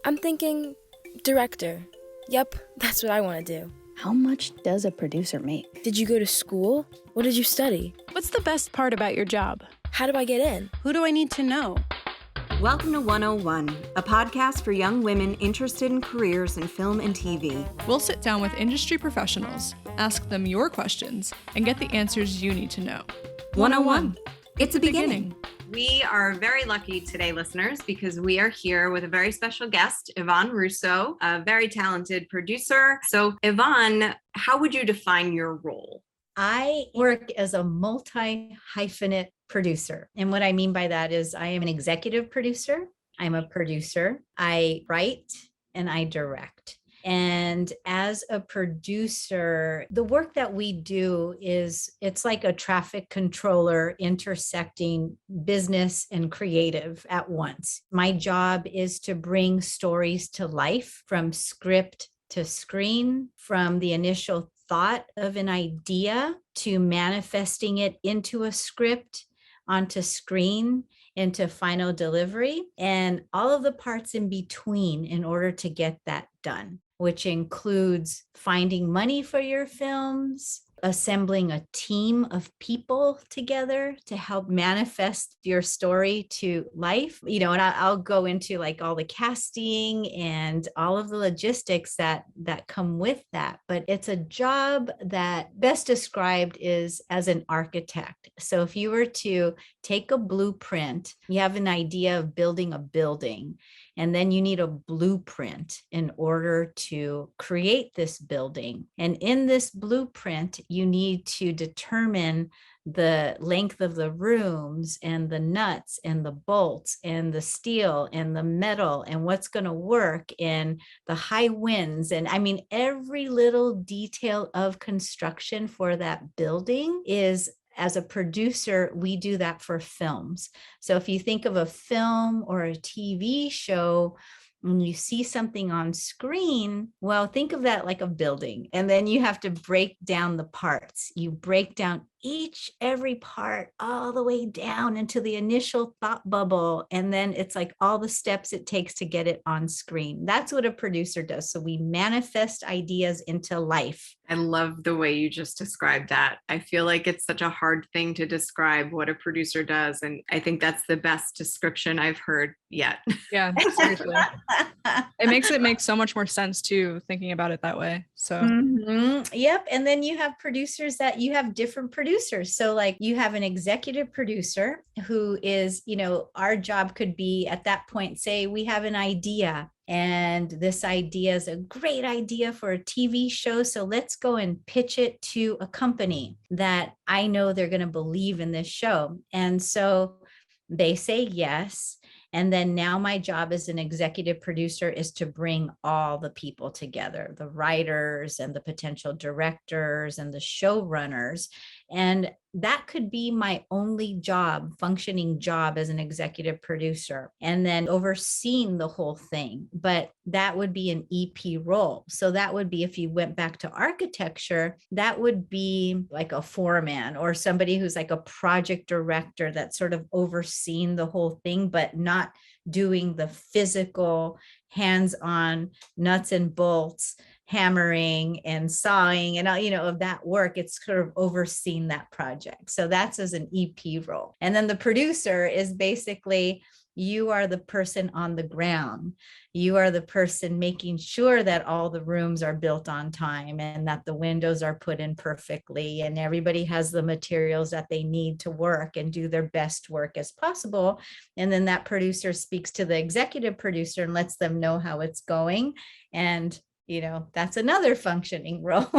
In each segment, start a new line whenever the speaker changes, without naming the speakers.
I'm thinking director. Yep, that's what I want to do.
How much does a producer make?
Did you go to school? What did you study?
What's the best part about your job?
How do I get in?
Who do I need to know?
Welcome to 101, a podcast for young women interested in careers in film and TV.
We'll sit down with industry professionals, ask them your questions, and get the answers you need to know.
101. It's a beginning.
We are very lucky today, listeners, because we are here with a very special guest, Yvonne Russo, a very talented producer. So, Yvonne, how would you define your role?
I work as a multi-hyphenate producer. And what I mean by that is I am an executive producer. I'm a producer. I write and I direct. And as a producer, the work that we do it's like a traffic controller intersecting business and creative at once. My job is to bring stories to life from script to screen, from the initial thought of an idea to manifesting it into a script, onto screen, into final delivery, and all of the parts in between in order to get that done, which includes finding money for your films, assembling a team of people together to help manifest your story to life, and I'll go into like all the casting and all of the logistics that come with that. But it's a job that best described is as an architect. So if you were to take a blueprint, you have an idea of building a building, and then you need a blueprint in order to create this building. And in this blueprint, you need to determine the length of the rooms and the nuts and the bolts and the steel and the metal and what's going to work and the high winds. And I mean, every little detail of construction for that building is, as a producer, we do that for films. So if you think of a film or a TV show, when you see something on screen, well, think of that like a building. And then you have to break down the parts. You break down every part all the way down into the initial thought bubble. And then it's like all the steps it takes to get it on screen. That's what a producer does. So we manifest ideas into life.
I love the way you just described that. I feel like it's such a hard thing to describe what a producer does. And I think that's the best description I've heard yet.
Yeah, seriously. It makes it make so much more sense too, thinking about it that way. So
Yep. And then you have producers that you have different producers. So like you have an executive producer who is, our job could be at that point, say we have an idea. And this idea is a great idea for a TV show. So let's go and pitch it to a company that I know they're going to believe in this show. And so they say yes. And then now my job as an executive producer is to bring all the people together, the writers and the potential directors and the showrunners. And that could be my only job, functioning job as an executive producer, and then overseeing the whole thing. But that would be an EP role. So that would be, if you went back to architecture, that would be like a foreman or somebody who's like a project director that's sort of overseeing the whole thing, but not doing the physical hands-on nuts and bolts, hammering and sawing and of that work. It's sort of overseeing that project. So that's as an EP role. And then the producer is basically, you are the person on the ground. You are the person making sure that all the rooms are built on time and that the windows are put in perfectly and everybody has the materials that they need to work and do their best work as possible. And then that producer speaks to the executive producer and lets them know how it's going. And that's another functioning role.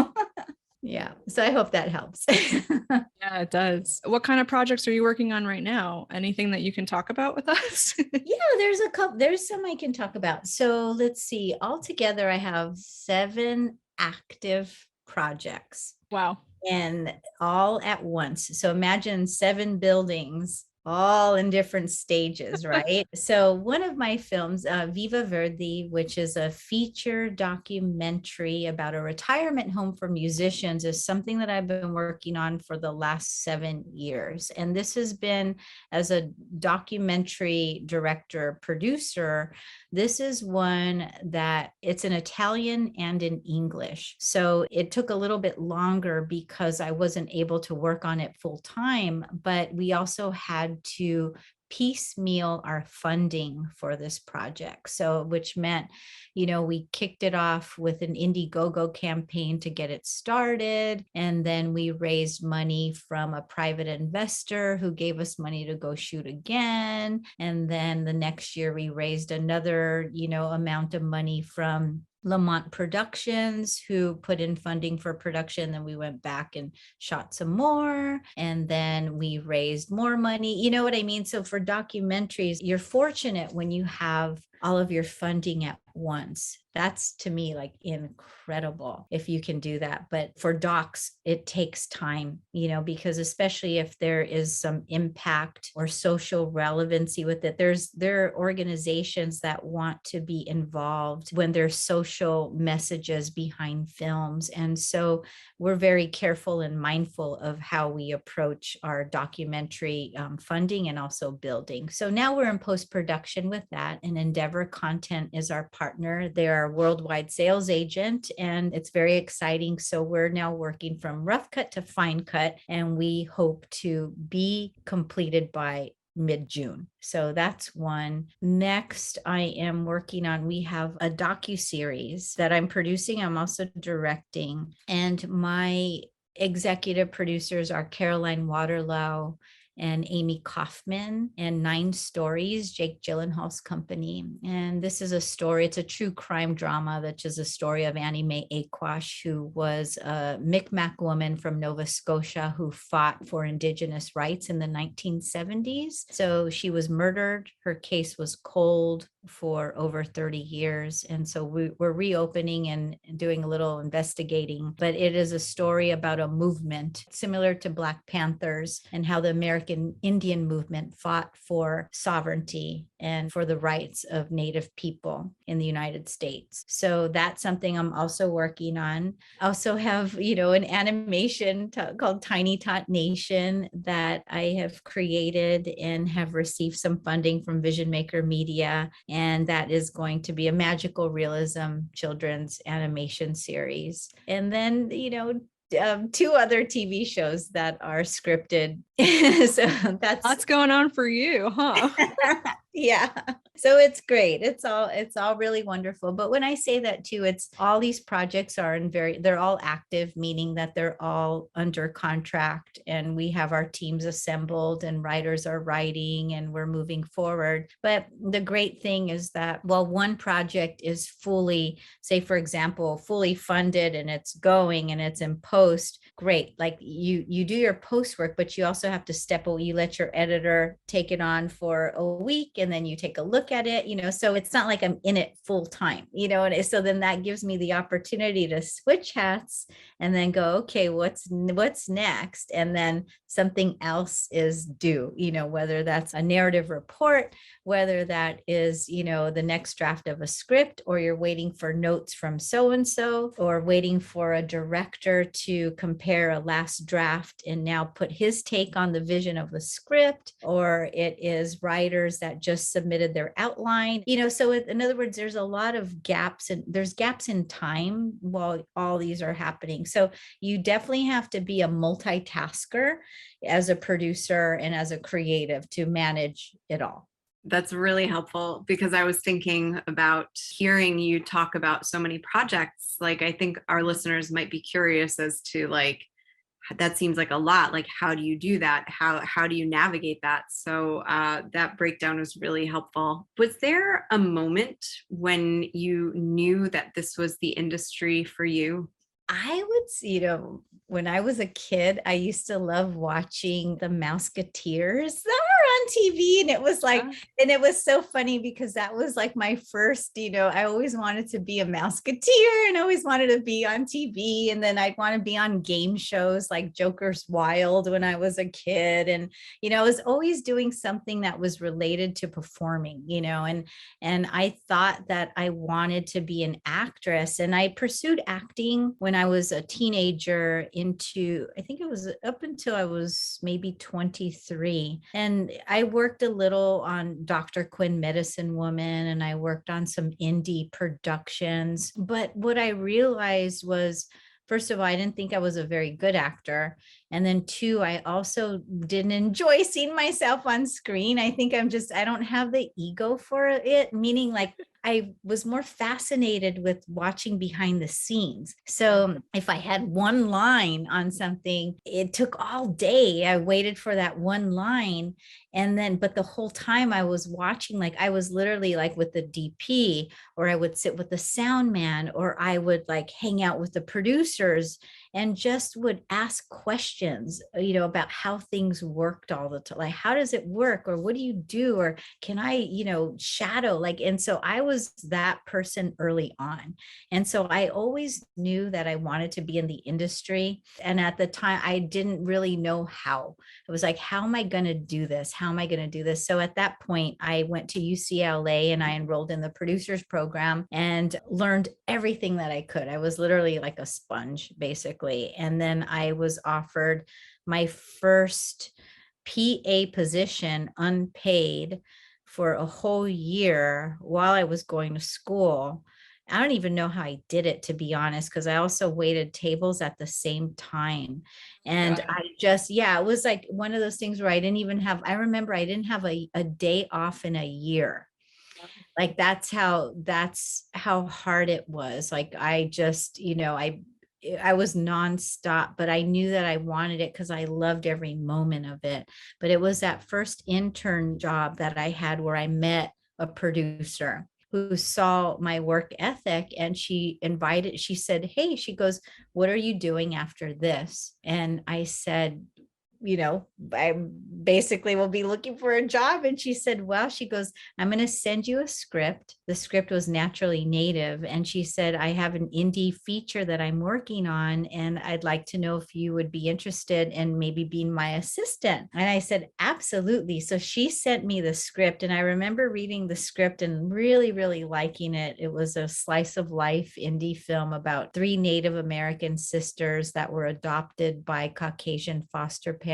Yeah. So I hope that helps.
yeah, it does. What kind of projects are you working on right now? Anything that you can talk about with us?
Yeah, there's some I can talk about. So let's see. Altogether, I have 7 active projects.
Wow.
And all at once. So imagine 7 buildings all in different stages, right? So one of my films, Viva Verde, which is a feature documentary about a retirement home for musicians, is something that I've been working on for the last 7 years. And this has been, as a documentary director, producer, this is one that it's in Italian and in English. So it took a little bit longer because I wasn't able to work on it full time, but we also had to piecemeal our funding for this project. So, which meant, we kicked it off with an Indiegogo campaign to get it started. And then we raised money from a private investor who gave us money to go shoot again. And then the next year we raised another, amount of money from Lamont Productions, who put in funding for production. Then we went back and shot some more. And then we raised more money. You know what I mean? So for documentaries, you're fortunate when you have all of your funding at once. That's, to me, like incredible if you can do that. But for docs, it takes time, because especially if there is some impact or social relevancy with it, there are organizations that want to be involved when there's social messages behind films. And so we're very careful and mindful of how we approach our documentary funding and also building. So now we're in post-production with that, and Endeavor Content is our partner. They're our worldwide sales agent, and it's very exciting. So we're now working from rough cut to fine cut, and we hope to be completed by mid-June. So that's one. Next, I am working on, we have a docuseries that I'm producing. I'm also directing, and my executive producers are Caroline Waterlow and Amy Kaufman, and 9 Stories, Jake Gyllenhaal's company. And this is a story, it's a true crime drama, that is a story of Annie Mae Aquash, who was a Mi'kmaq woman from Nova Scotia who fought for Indigenous rights in the 1970s. So she was murdered. Her case was cold for over 30 years. And so we're reopening and doing a little investigating, but it is a story about a movement similar to Black Panthers and how the American Indian movement fought for sovereignty and for the rights of Native people in the United States. So that's something I'm also working on. I also have, an animation called Tiny Tot Nation that I have created and have received some funding from Vision Maker Media. And that is going to be a magical realism children's animation series. And then, 2 other TV shows that are scripted. So that's
going on for you, huh?
Yeah. So it's great. It's all really wonderful. But when I say that too, it's all these projects are they're all active, meaning that they're all under contract, and we have our teams assembled and writers are writing and we're moving forward. But the great thing is that while one project is fully, say, for example, fully funded and it's going and it's in post, great. Like you do your post work, but you also have to step away. You let your editor take it on for a week and then you take a look at it, so it's not like I'm in it full time, and so then that gives me the opportunity to switch hats and then go, okay, what's next? And then something else is due, whether that's a narrative report, whether that is, the next draft of a script, or you're waiting for notes from so-and-so, or waiting for a director to compare a last draft and now put his take on the vision of the script, or it is writers that just submitted their outline, so in other words, there's a lot of gaps, and there's gaps in time while all these are happening. So you definitely have to be a multitasker as a producer and as a creative to manage it all.
That's really helpful, because I was thinking about hearing you talk about so many projects. Like, I think our listeners might be curious as to, like, that seems like a lot. Like, how do you do that? How do you navigate that? So that breakdown was really helpful. Was there a moment when you knew that this was the industry for you?
I would, when I was a kid, I used to love watching the Mouseketeers that were on TV. And it was like, and it was so funny because that was like my first, I always wanted to be a Mouseketeer and always wanted to be on TV. And then I'd want to be on game shows like Joker's Wild when I was a kid. And, I was always doing something that was related to performing, and I thought that I wanted to be an actress. And I pursued acting when I was a teenager I think it was up until I was maybe 23. And I worked a little on Dr. Quinn Medicine Woman, and I worked on some indie productions. But what I realized was, first of all, I didn't think I was a very good actor. And then two, I also didn't enjoy seeing myself on screen. I think I don't have the ego for it, meaning like I was more fascinated with watching behind the scenes. So if I had one line on something, it took all day. I waited for that one line. But the whole time I was watching, like I was literally like with the DP, or I would sit with the sound man, or I would like hang out with the producers and just would ask questions, about how things worked all the time. Like, how does it work? Or what do you do? Or can I, shadow? And so I was that person early on. And so I always knew that I wanted to be in the industry. And at the time, I didn't really know how. It was like, how am I going to do this? How am I going to do this? So at that point, I went to UCLA and I enrolled in the producers program and learned everything that I could. I was literally like a sponge, basically. And then I was offered my first PA position unpaid for a whole year while I was going to school. I don't even know how I did it, to be honest, because I also waited tables at the same time. And it was like one of those things where I remember I didn't have a day off in a year. Like that's how hard it was. Like I just, I was nonstop, but I knew that I wanted it because I loved every moment of it. But it was that first intern job that I had where I met a producer who saw my work ethic, and she said, hey, she goes, what are you doing after this? And I said, I basically will be looking for a job. And she said, well, she goes, I'm going to send you a script. The script was Naturally Native. And she said, I have an indie feature that I'm working on, and I'd like to know if you would be interested in maybe being my assistant. And I said, absolutely. So she sent me the script, and I remember reading the script and really, really liking it. It was a slice of life indie film about 3 Native American sisters that were adopted by Caucasian foster parents.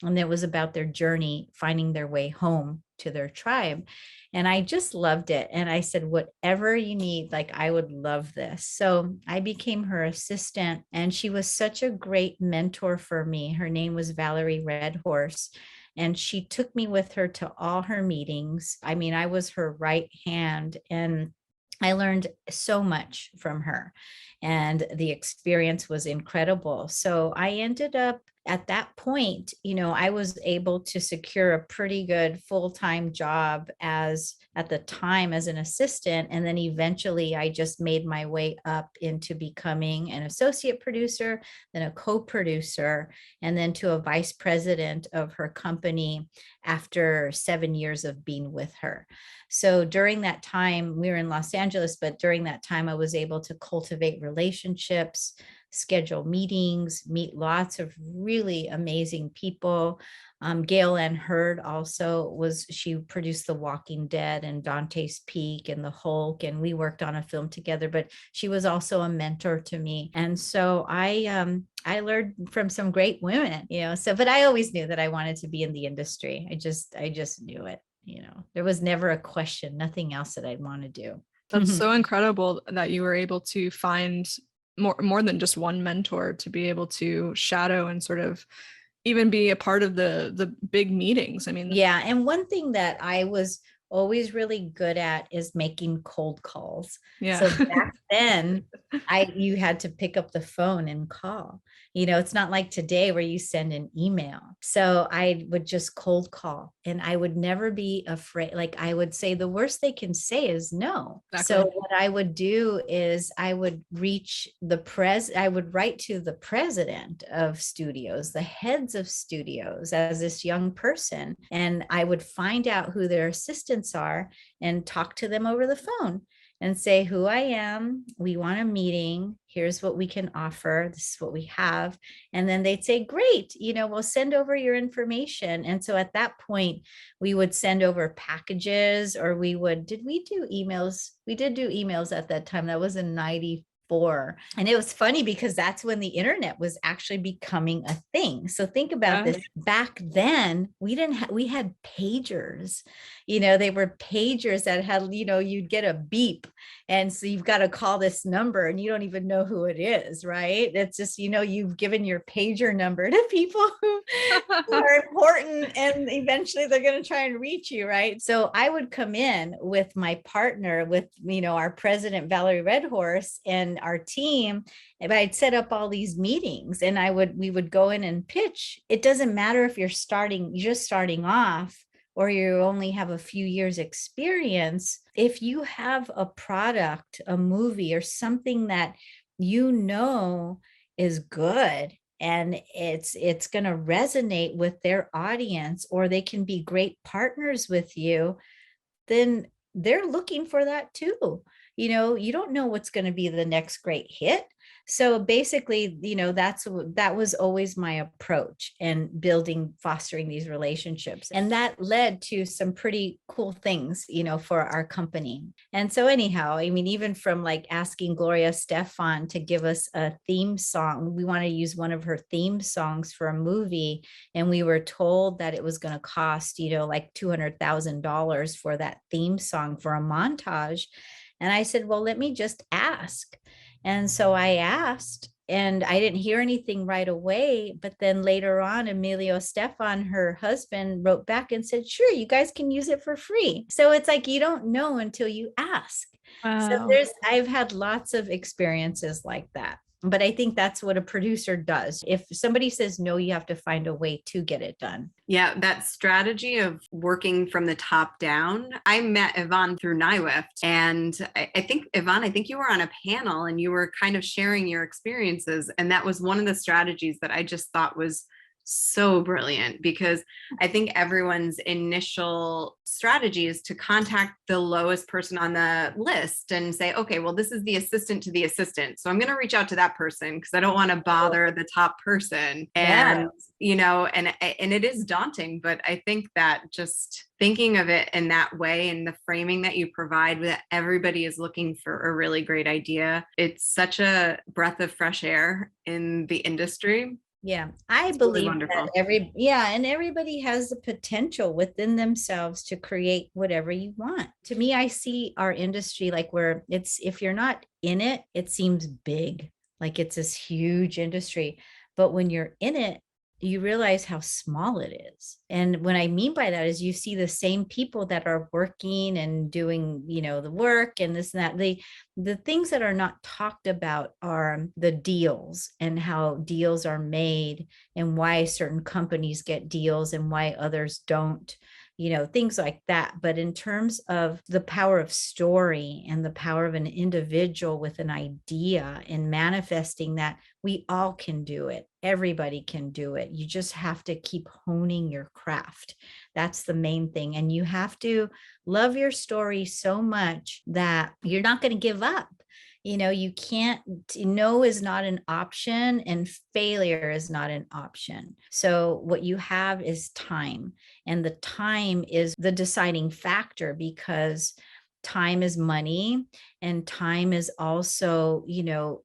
And it was about their journey finding their way home to their tribe. And I just loved it. And I said, whatever you need, like, I would love this. So I became her assistant, and she was such a great mentor for me. Her name was Valerie Redhorse. And she took me with her to all her meetings. I mean, I was her right hand, and I learned so much from her, and the experience was incredible. So I ended up at that point, I was able to secure a pretty good full-time job at the time as an assistant. And then eventually I just made my way up into becoming an associate producer, then a co-producer, and then to a vice president of her company after 7 years of being with her. So during that time, we were in Los Angeles, but during that time, I was able to cultivate relationships, schedule meetings, meet lots of really amazing people. Gail Ann Hurd she produced The Walking Dead and Dante's Peak and The Hulk, and we worked on a film together, but she was also a mentor to me. And so I learned from some great women, but I always knew that I wanted to be in the industry. I just knew it, there was never a question, nothing else that I'd want to do.
That's so incredible that you were able to find more than just one mentor to be able to shadow and sort of even be a part of the big meetings. I mean,
yeah. And one thing that I was always really good at is making cold calls.
Yeah.
So back then You had to pick up the phone and call. It's not like today where you send an email. So I would just cold call, and I would never be afraid. Like, I would say the worst they can say is no.
Exactly.
So what I would do is I would I would write to the president of studios, the heads of studios, as this young person, and I would find out who their assistants are and talk to them over the phone and say who I am. We want a meeting. Here's what we can offer. This is what we have. And then they'd say, great, we'll send over your information. And so at that point, we would send over packages, or did we do emails? We did do emails at that time. That was in 94. And it was funny because that's when the internet was actually becoming a thing. So think about this. Back then, we had pagers. They were pagers that had, you'd get a beep. And so you've got to call this number and you don't even know who it is, right? It's just, you've given your pager number to people who are important, and eventually they're going to try and reach you, right? So I would come in with my partner, with, our president, Valerie Redhorse, and our team. And I'd set up all these meetings, and we would go in and pitch. It doesn't matter if you're just starting off, or you only have a few years experience. If you have a product, a movie, or something that is good, and it's going to resonate with their audience, or they can be great partners with you, then they're looking for that too. You don't know what's going to be the next great hit. So basically, that was always my approach, and fostering these relationships. And that led to some pretty cool things, for our company. And so anyhow, even from like asking Gloria Stefan to give us a theme song, we want to use one of her theme songs for a movie. And we were told that it was going to cost, like $200,000 for that theme song for a montage. And I said, well, let me just ask. And so I asked, and I didn't hear anything right away. But then later on, Emilio Stefan, her husband, wrote back and said, sure, you guys can use it for free. So it's like, you don't know until you ask.
Wow.
So I've had lots of experiences like that. But I think that's what a producer does. If somebody says no, you have to find a way to get it done.
Yeah, that strategy of working from the top down. I met Yvonne through NIWIFT, and I think, Yvonne, you were on a panel and you were kind of sharing your experiences. And that was one of the strategies that I just thought was so brilliant, because I think everyone's initial strategy is to contact the lowest person on the list and say, okay, well, this is the assistant to the assistant, so I'm going to reach out to that person because I don't want to bother the top person. And and it is daunting, but I think that just thinking of it in that way, and the framing that you provide, that everybody is looking for a really great idea, it's such a breath of fresh air in the industry.
Yeah, I believe that everybody has the potential within themselves to create whatever you want. To me, I see our industry like if you're not in it, it seems big, like it's this huge industry. But when you're in it, you realize how small it is. And what I mean by that is you see the same people that are working and doing, the work and this and that. The things that are not talked about are the deals, and how deals are made, and why certain companies get deals and why others don't. Things like that. But in terms of the power of story and the power of an individual with an idea and manifesting that, we all can do it. Everybody can do it. You just have to keep honing your craft. That's the main thing. And you have to love your story so much that you're not going to give up. You can't, no is not an option, and failure is not an option. So what you have is time, and the time is the deciding factor, because time is money, and time is also,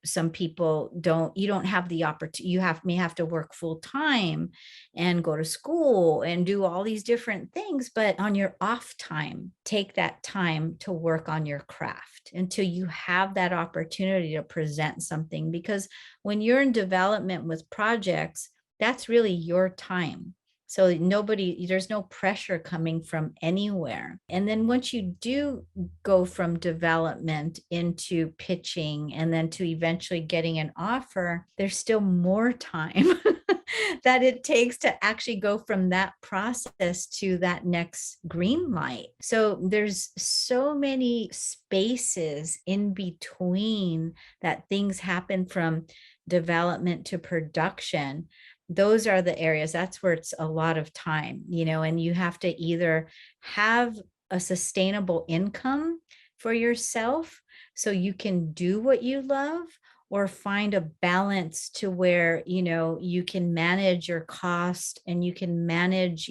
some people you don't have the opportunity. You may have to work full time and go to school and do all these different things, but on your off time, take that time to work on your craft until you have that opportunity to present something. Because when you're in development with projects, that's really your time. So there's no pressure coming from anywhere. And then once you do go from development into pitching and then to eventually getting an offer, there's still more time that it takes to actually go from that process to that next green light. So there's so many spaces in between that things happen from development to production. Those are the areas, that's where it's a lot of time, and you have to either have a sustainable income for yourself so you can do what you love, or find a balance to where, you can manage your cost and you can manage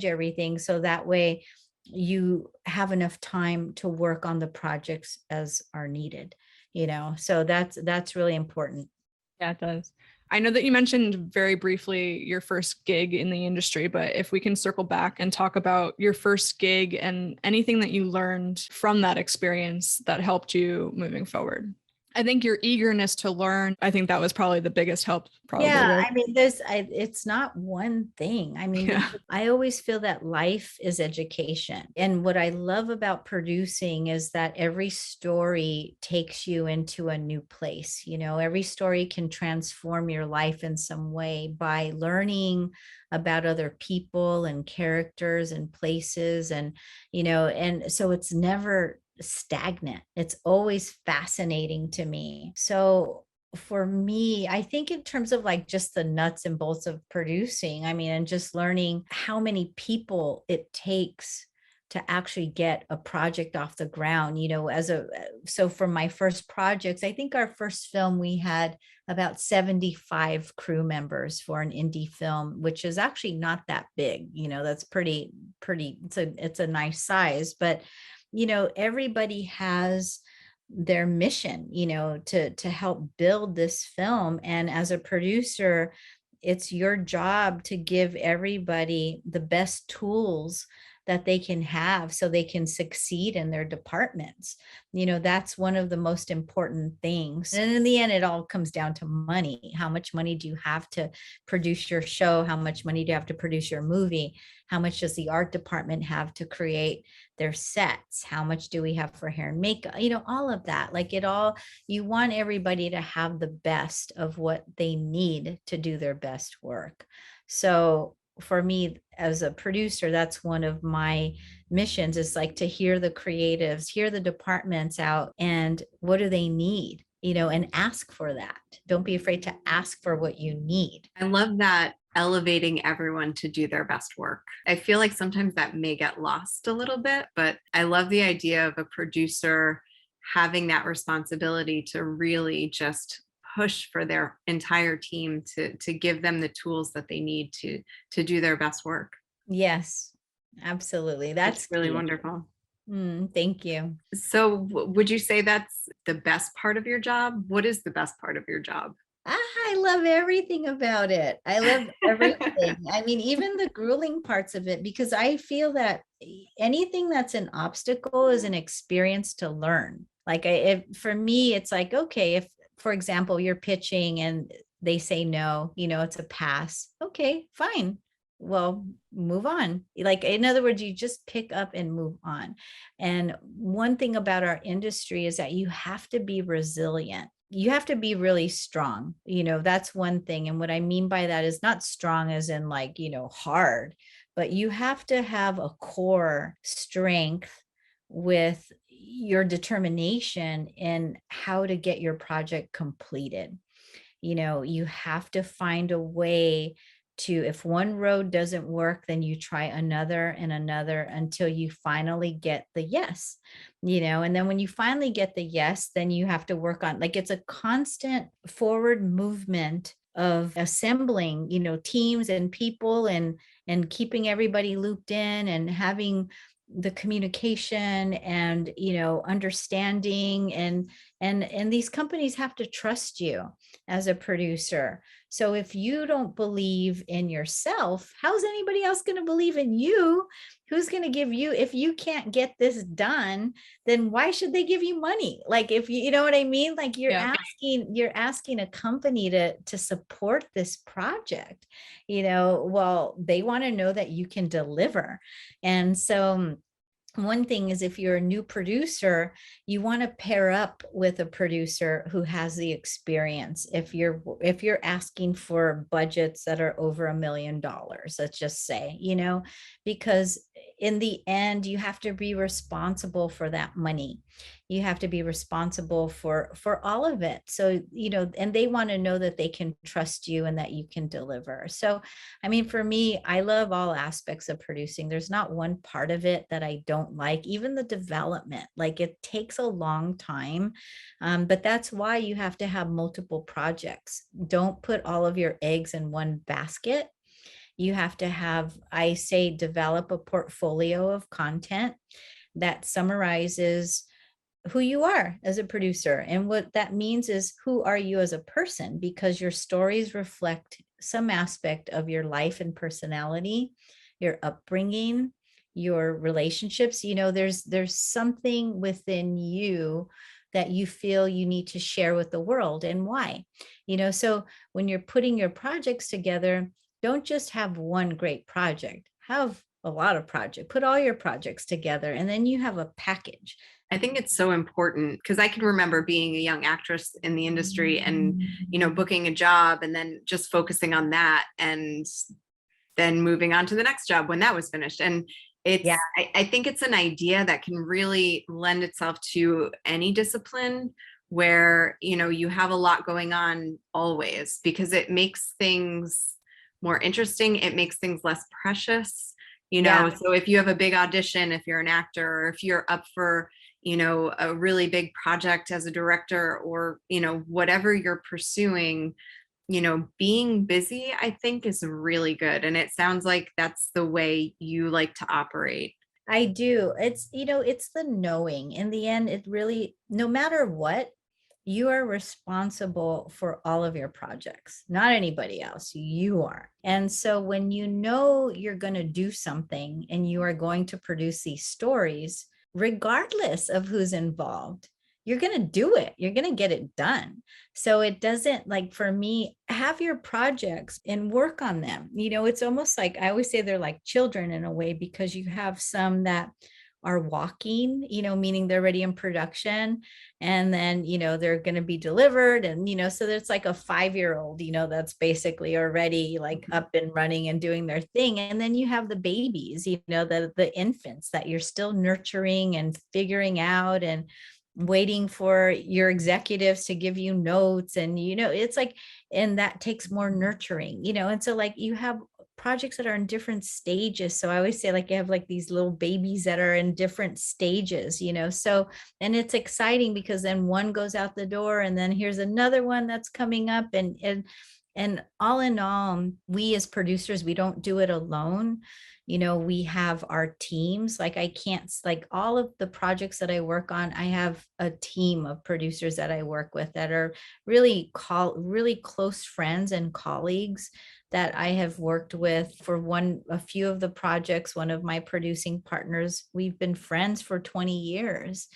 everything. So that way you have enough time to work on the projects as are needed, so that's really important.
Yeah, it does. I know that you mentioned very briefly your first gig in the industry, but if we can circle back and talk about your first gig and anything that you learned from that experience that helped you moving forward. I think your eagerness to learn, I think that was probably the biggest help. Probably,
yeah,
right?
I mean, it's not one thing. I mean,
Yeah.
I always feel that life is education. And what I love about producing is that every story takes you into a new place. Every story can transform your life in some way by learning about other people and characters and places. And so it's never stagnant. It's always fascinating to me. So for me, I think in terms of like just the nuts and bolts of producing, I mean, and just learning how many people it takes to actually get a project off the ground, so for my first projects, I think our first film, we had about 75 crew members for an indie film, which is actually not that big, that's pretty, it's a nice size, but everybody has their mission, to help build this film. And as a producer, it's your job to give everybody the best tools that they can have so they can succeed in their departments. That's one of the most important things. And in the end, it all comes down to money. How much money do you have to produce your show? How much money do you have to produce your movie? How much does the art department have to create their sets? How much do we have for hair and makeup? All of that, you want everybody to have the best of what they need to do their best work. So for me as a producer, that's one of my missions, is like to hear the creatives, hear the departments out, and what do they need, and ask for that. Don't be afraid to ask for what you need.
I love that, elevating everyone to do their best work. I feel like sometimes that may get lost a little bit, but I love the idea of a producer having that responsibility to really just push for their entire team to give them the tools that they need to do their best work.
Yes, absolutely. That's
really
key.
wonderful.
Thank you.
So would you say that's the best part of your job? What is the best part of your job?
I love everything about it. I love everything. I mean, even the grueling parts of it, because I feel that anything that's an obstacle is an experience to learn. For me, it's like, okay, if, for example, you're pitching and they say no, it's a pass. Okay, fine. Well, move on. In other words, you just pick up and move on. And one thing about our industry is that you have to be resilient. You have to be really strong. That's one thing. And what I mean by that is not strong as in hard, but you have to have a core strength with your determination in how to get your project completed. You have to find a way to, if one road doesn't work, then you try another and another until you finally get the yes, and then when you finally get the yes, then you have to work on, it's a constant forward movement of assembling, teams and people and keeping everybody looped in and having the communication and understanding, and these companies have to trust you as a producer. So if you don't believe in yourself, how's anybody else going to believe in you? Who's going to give you, if you can't get this done, then why should they give you money? Like, if you know what I mean? Like you're asking a company to support this project, well, they want to know that you can deliver. And so one thing is, if you're a new producer, you want to pair up with a producer who has the experience. If you're asking for budgets that are over $1 million, let's just say, because in the end, you have to be responsible for that money. You have to be responsible for all of it. So, and they want to know that they can trust you and that you can deliver. So, I mean, for me, I love all aspects of producing. There's not one part of it that I don't like, even the development. Like, it takes a long time, but that's why you have to have multiple projects. Don't put all of your eggs in one basket. You have to have, I say, develop a portfolio of content that summarizes who you are as a producer. And what that means is, who are you as a person? Because your stories reflect some aspect of your life and personality, your upbringing, your relationships. There's something within you that you feel you need to share with the world, and why. So when you're putting your projects together, don't just have one great project, have a lot of projects, put all your projects together, and then you have a package.
I think it's so important, because I can remember being a young actress in the industry and, booking a job and then just focusing on that and then moving on to the next job when that was finished. And I think it's an idea that can really lend itself to any discipline where, you have a lot going on always, because it makes things more interesting. It makes things less precious, So if you have a big audition, if you're an actor, or if you're up for, a really big project as a director, or, whatever you're pursuing, being busy, I think, is really good. And it sounds like that's the way you like to operate.
I do. It's, it's the knowing. In the end, it really, no matter what, you are responsible for all of your projects, not anybody else. You are. And so when you know you're going to do something and you are going to produce these stories, regardless of who's involved, you're going to do it. You're going to get it done. So it doesn't, like, for me, have your projects and work on them. It's almost like, I always say they're like children in a way, because you have some that are walking, meaning they're already in production, and then, they're going to be delivered. And, so there's like a 5-year-old, that's basically already like up and running and doing their thing. And then you have the babies, the infants that you're still nurturing and figuring out and waiting for your executives to give you notes. And, it's like, and that takes more nurturing, and so, like, you have projects that are in different stages. So I always say, like, you have like these little babies that are in different stages, so, and it's exciting because then one goes out the door and then here's another one that's coming up. And all in all, we as producers, we don't do it alone. We have our teams. Like, I can't, like, all of the projects that I work on, I have a team of producers that I work with that are really close friends and colleagues that I have worked with for a few of the projects. One of my producing partners, we've been friends for 20 years.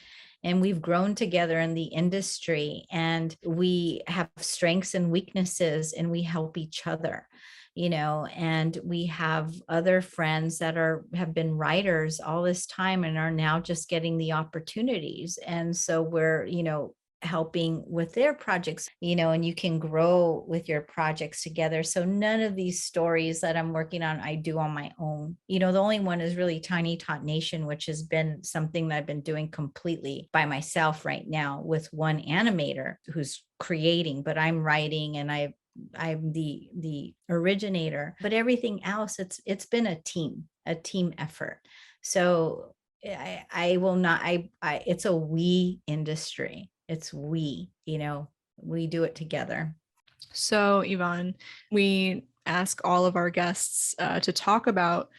And we've grown together in the industry, and we have strengths and weaknesses, and we help each other, and we have other friends that have been writers all this time and are now just getting the opportunities. And so we're, helping with their projects, and you can grow with your projects together. So none of these stories that I'm working on, I do on my own. The only one is really Tiny Tot Nation, which has been something that I've been doing completely by myself right now with one animator who's creating, but I'm writing and I'm the originator. But everything else, it's been a team effort. So I will not, it's a we industry. It's we do it together.
So, Yvonne, we ask all of our guests to talk about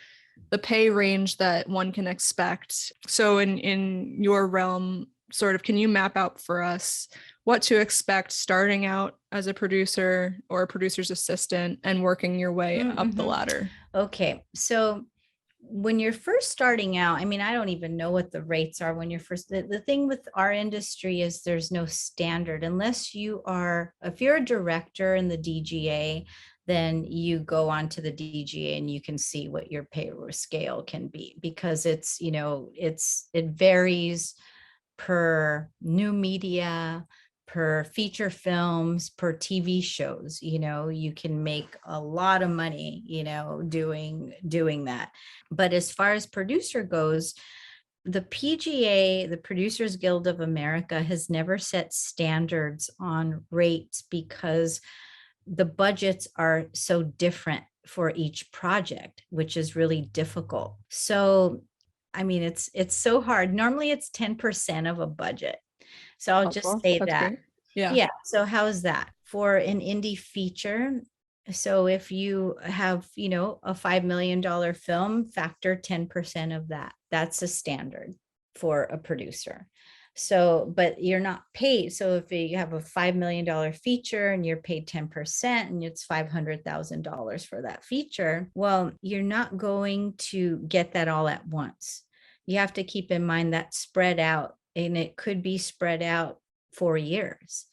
the pay range that one can expect. So in your realm, can you map out for us what to expect starting out as a producer or a producer's assistant and working your way up the ladder?
Okay. So when you're first starting out, I mean, I don't even know what the rates are when you're first. The thing with our industry is there's no standard unless if you're a director in the DGA, then you go on to the DGA and you can see what your pay scale can be, because it's, it varies per new media, per feature films, per TV shows. You can make a lot of money, doing that. But as far as producer goes, the PGA, the Producers Guild of America, has never set standards on rates because the budgets are so different for each project, which is really difficult. So, I mean, it's so hard. Normally it's 10% of a budget. So I'll just say
That's
that.
great. Yeah.
Yeah. So how's that for an indie feature? So if you have, a $5 million film, factor 10% of that. That's a standard for a producer. So, but you're not paid. So if you have a $5 million feature and you're paid 10% and it's $500,000 for that feature, well, you're not going to get that all at once. You have to keep in mind that spread out, and it could be spread out 4 years.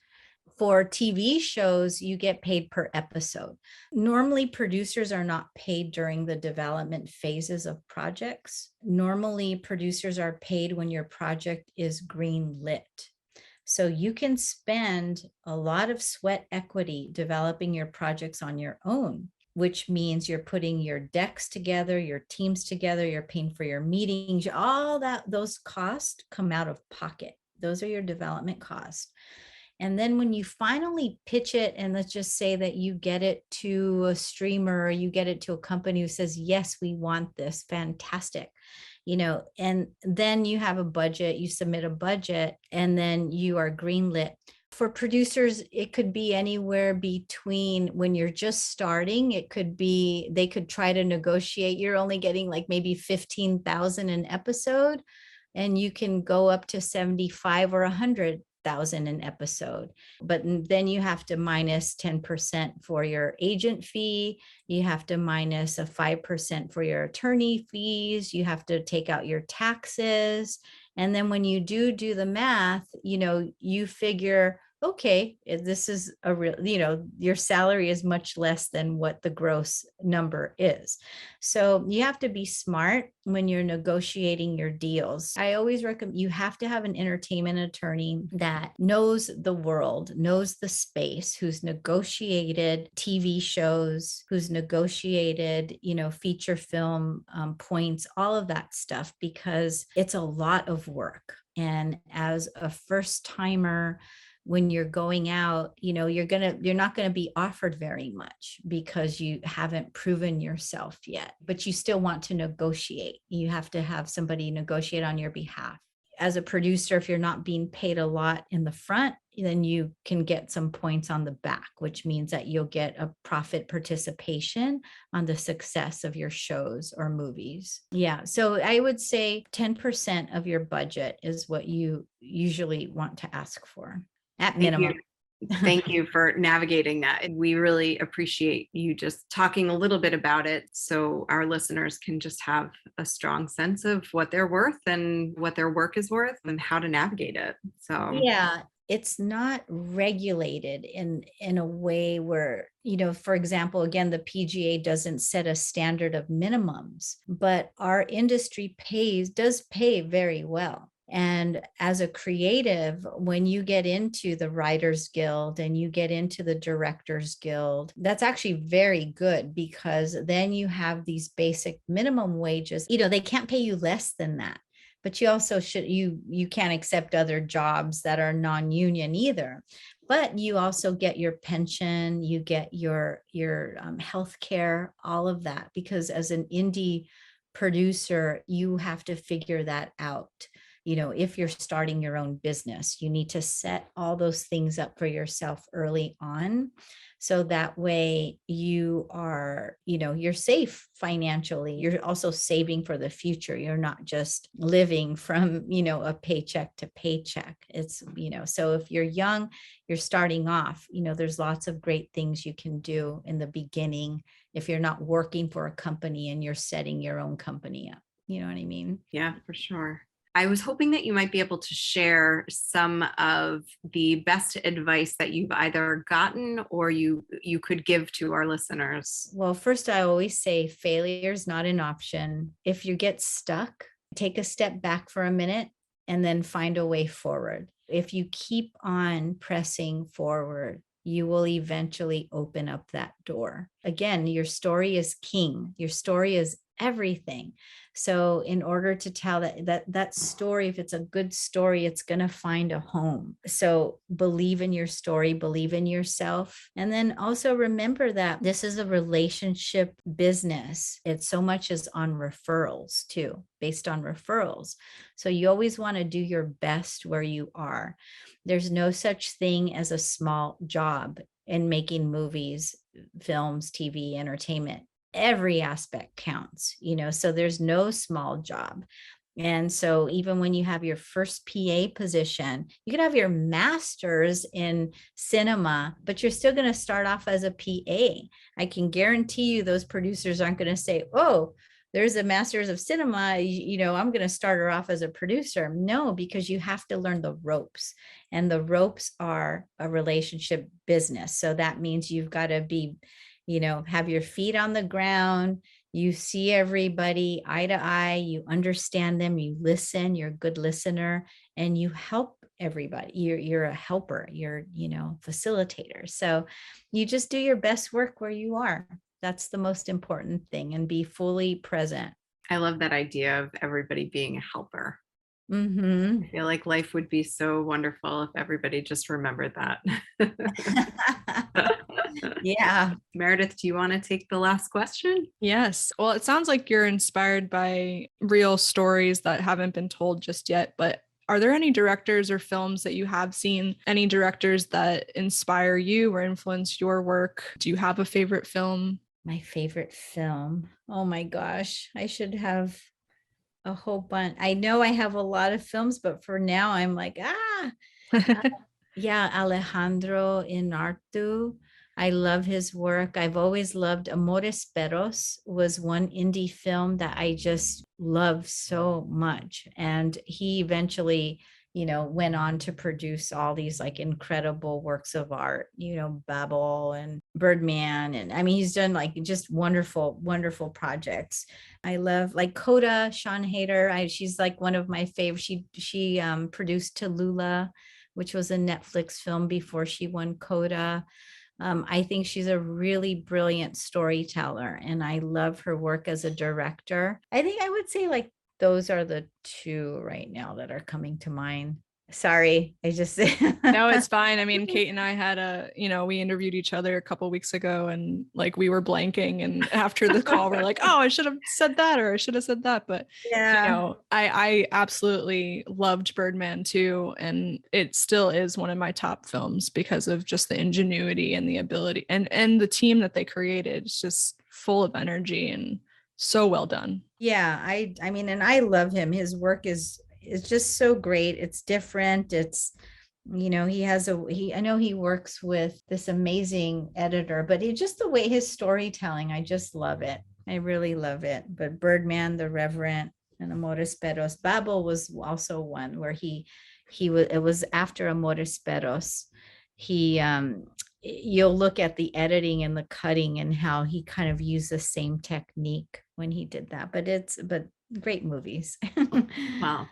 For TV shows, you get paid per episode. Normally, producers are not paid during the development phases of projects. Normally, producers are paid when your project is green lit. So you can spend a lot of sweat equity developing your projects on your own, which means you're putting your decks together, your teams together, you're paying for your meetings, all that, those costs come out of pocket. Those are your development costs. And then when you finally pitch it, and let's just say that you get it to a streamer, or you get it to a company who says, yes, we want this, fantastic, and then you have a budget, you submit a budget, and then you are greenlit. For producers, it could be anywhere between, when you're just starting, it could be, they could try to negotiate. You're only getting like maybe 15,000 an episode, and you can go up to 75 or 100,000 an episode. But then you have to minus 10% for your agent fee. You have to minus a 5% for your attorney fees. You have to take out your taxes. And then when you do the math, you figure, okay, this is a real, your salary is much less than what the gross number is. So you have to be smart when you're negotiating your deals. I always recommend you have to have an entertainment attorney that knows the world, knows the space, who's negotiated TV shows, who's negotiated, feature film points, all of that stuff, because it's a lot of work. And as a first timer, when you're going out, you're not going to be offered very much because you haven't proven yourself yet, but you still want to negotiate. You have to have somebody negotiate on your behalf. As a producer, if you're not being paid a lot in the front, then you can get some points on the back, which means that you'll get a profit participation on the success of your shows or movies. Yeah. So I would say 10% of your budget is what you usually want to ask for. At minimum.
Thank you for navigating that. We really appreciate you just talking a little bit about it so our listeners can just have a strong sense of what they're worth and what their work is worth and how to navigate it. So
yeah, it's not regulated in a way where, for example, again, the PGA doesn't set a standard of minimums, but our industry does pay very well. And as a creative, when you get into the Writers Guild and you get into the Directors Guild, that's actually very good, because then you have these basic minimum wages. They can't pay you less than that, but you also you can't accept other jobs that are non-union either. But you also get your pension, you get your health care, all of that, because as an indie producer, you have to figure that out. if you're starting your own business, you need to set all those things up for yourself early on. So that way you are, you're safe financially. You're also saving for the future. You're not just living from, a paycheck to paycheck. It's, so if you're young, you're starting off, there's lots of great things you can do in the beginning if you're not working for a company and you're setting your own company up. You know what I mean?
Yeah, for sure. I was hoping that you might be able to share some of the best advice that you've either gotten or you could give to our listeners.
Well, first, I always say failure is not an option. If you get stuck, take a step back for a minute and then find a way forward. If you keep on pressing forward, you will eventually open up that door. Again, your story is king. Your story is everything. So in order to tell that story, if it's a good story, it's going to find a home. So believe in your story, believe in yourself. And then also remember that this is a relationship business. It's so much as on referrals too, based on referrals. So you always want to do your best where you are. There's no such thing as a small job in making movies, films, TV, entertainment. Every aspect counts, so there's no small job. And so even when you have your first PA position, you could have your master's in cinema, but you're still going to start off as a PA. I can guarantee you those producers aren't going to say, oh, there's a master's of cinema, I'm going to start her off as a producer. No, because you have to learn the ropes, and the ropes are a relationship business. So that means you've got to be have your feet on the ground, you see everybody eye to eye, you understand them, you listen, you're a good listener, and you help everybody. You're a helper, you're, facilitator. So you just do your best work where you are. That's the most important thing, and be fully present.
I love that idea of everybody being a helper.
Mm-hmm.
I feel like life would be so wonderful if everybody just remembered that.
Yeah.
Meredith, do you want to take the last question?
Yes. Well, it sounds like you're inspired by real stories that haven't been told just yet, but are there any directors or films that you have seen, any directors that inspire you or influence your work? Do you have a favorite film?
My favorite film. Oh my gosh. I should have a whole bunch. I know I have a lot of films, but for now I'm like, yeah, Alejandro Inarritu. I love his work. I've always loved Amores Perros was one indie film that I just love so much. And he eventually, went on to produce all these like incredible works of art, Babel and Birdman. And I mean, he's done like just wonderful, wonderful projects. I love like Coda, Sean Hayter. She's like one of my favorites. She produced Tallulah, which was a Netflix film before she won Coda. I think she's a really brilliant storyteller, and I love her work as a director. I think I would say like those are the two right now that are coming to mind. Sorry, I just
No, it's fine. I mean, Kate and I had we interviewed each other a couple of weeks ago, and like we were blanking, and after the call we're like, oh, I should have said that, or I should have said that. But
yeah,
I absolutely loved Birdman too, and it still is one of my top films because of just the ingenuity and the ability and the team that they created. It's just full of energy and so well done.
Yeah, I mean, and I love him. His work is just so great. It's different. It's, I know he works with this amazing editor, but just the way his storytelling, I just love it. I really love it. But Birdman, The Reverend, and Amores Perros. Babel was also one where it was after Amores Perros. You'll look at the editing and the cutting and how he kind of used the same technique when he did that. But great movies.
Wow.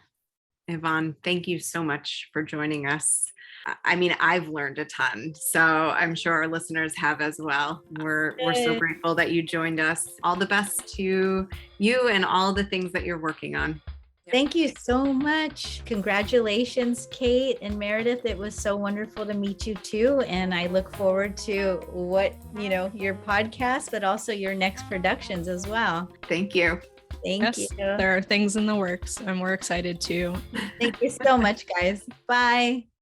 Yvonne, thank you so much for joining us. I mean, I've learned a ton, so I'm sure our listeners have as well. We're so grateful that you joined us. All the best to you and all the things that you're working on.
Thank you so much. Congratulations, Kate and Meredith. It was so wonderful to meet you too. And I look forward to your podcast, but also your next productions as well.
Thank you.
Thank you.
There are things in the works and we're excited too.
Thank you so much, guys. Bye.